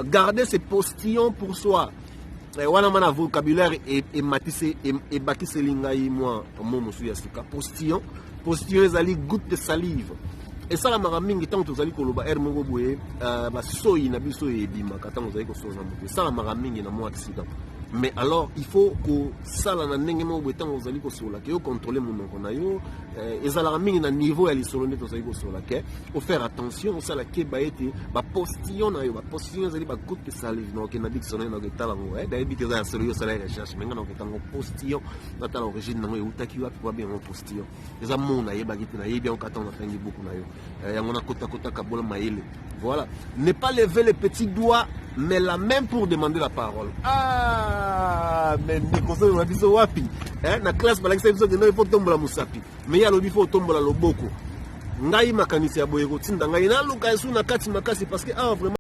garder ses postillons pour soi. Wana mana vocabulaire et matisse et bâtisse lingai moi mon souya sika postillon ezali goutte de salive et ça la maramingi tant que tozali koloba er mongo boye ba soyi na biso e bima kata tozali ko soza moto ça la maramingi na mo accident. Mais alors il faut que ça la ndenge mo boye tant ozali ko sola ke contrôler mon na yo ezala mingi na niveau ya lisolo nde tozali ko sola ke faut faire attention ça la ke ba ete ba postillon na yo ba postillon ezali ba goutte de salive no ke na dictionnaire na ke tala ngo d'ailleurs bi que ça sérieux ça la recherche mais ngana ke tango postillon na tala origine na yo utaki wapi kwa bien mon postillon eza mona yeba kiti na yebi on kata na tangi beaucoup na yo yango na kota kota kabola maele. Voilà, ne pas lever les petits doigts mais la main pour demander la parole. Ah, mais ni conseil na biso wapi na classe balaki biso de il faut tombola musapi mais ya lobi faut tombola loboko ngai makanisi ya boyeko tinda ngai na luka esu na kati makasi parce que vraiment